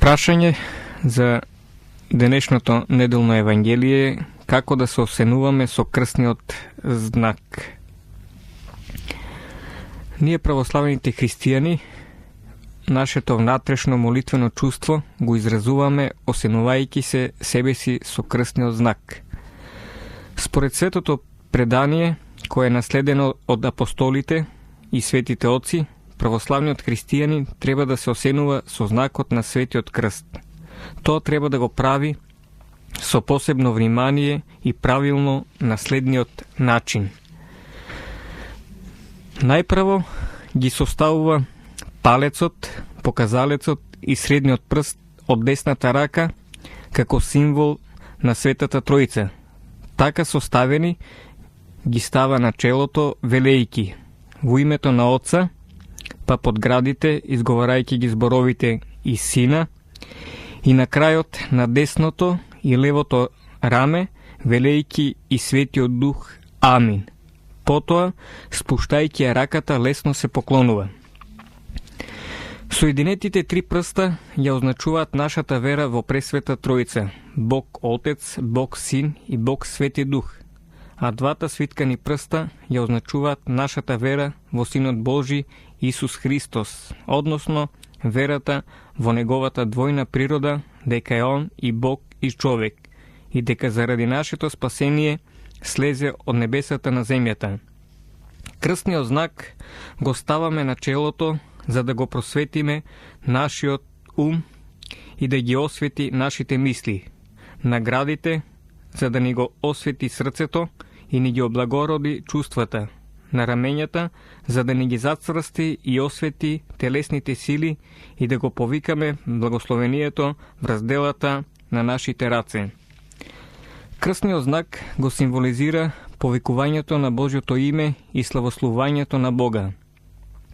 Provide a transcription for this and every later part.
Прашање за денешното неделно евангелие е како да се осенуваме со крстниот знак. Ние православените христијани нашето внатрешно молитвено чувство го изразуваме осенувајќи се себе си со крстниот знак. Според светото предание, кое е наследено од апостолите и светите отци, православниот христијанин треба да се осенува со знакот на светиот крст. Тоа треба да го прави со посебно внимание и правилно на следниот начин. Најпрво ги составува палецот, показалецот и средниот прст од десната рака како символ на Светата Тројца. Така составени ги става на челото велејки во името на Отца, па под градите изговарајќи ги зборовите и Сина, и на крајот на десното и левото раме велејќи и Светиот Дух Амин. Потоа, спуштајќи ја раката, лесно се поклонува. Соединетите три прста ја означуваат нашата вера во Пресвета Тројца, Бог Отец, Бог Син и Бог Свети Дух, а двата свиткани прста ја означуваат нашата вера во Синот Божи Исус Христос, односно верата во неговата двојна природа, дека е Он и Бог и човек, и дека заради нашето спасение слезе од небесата на земјата. Крстниот знак го ставаме на челото за да го просветиме нашиот ум и да ги освети нашите мисли, наградите за да ни го освети срцето и ни ги облагороди чувствата, на рамењата за да ни ги зацрсти и освети телесните сили и да го повикаме благословението врз делата на нашите раце. Крстниот знак го символизира повикувањето на Божјото име и славословувањето на Бога.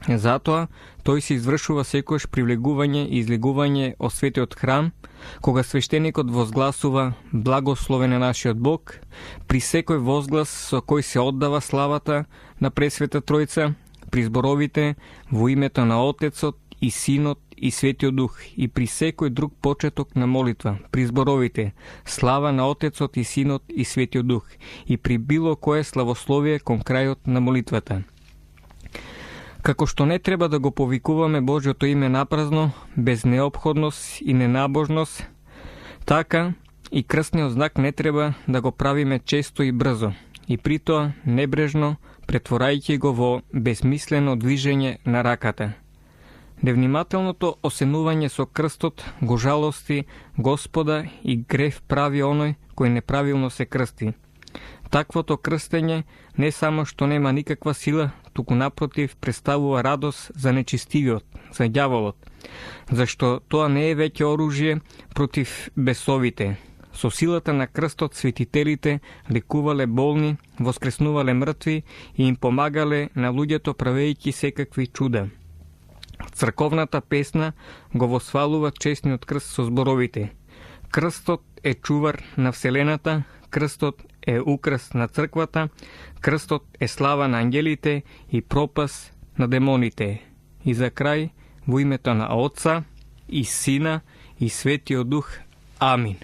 Затоа, тој се извршува секојаш привлегување и излегување од светиот храм, кога свештеникот возгласува благословен е нашиот Бог, при секој возглас со кој се оддава славата на Пресвета Тројца, при зборовите во името на Отецот и Синот и Светиот Дух, и при секој друг почеток на молитва, при зборовите слава на Отецот и Синот и Светиот Дух, и при било кое славословие кон крајот на молитвата. Како што не треба да го повикуваме Божјото име напразно, без неопходност и ненабожност, така и крстниот знак не треба да го правиме често и брзо, и притоа небрежно, претворајќи го во безмислено движење на раката. Невнимателното осенување со крстот го жалости Господа и грев прави оној кој неправилно се крсти. Таквото крстење не само што нема никаква сила, туку напротив представува радост за нечистивиот, за ѓаволот, зашто тоа не е веќе оружје против бесовите. Со силата на крстот светителите лекувале болни, воскреснувале мртви и им помагале на луѓето правејќи секакви чуда. Црковната песна го восфалува честниот крст со зборовите: крстот е чувар на вселената, крстот е украс на црквата, крстот е слава на ангелите и пропас на демоните. И за крај, во името на Отца и Сина и Светиот Дух. Амин.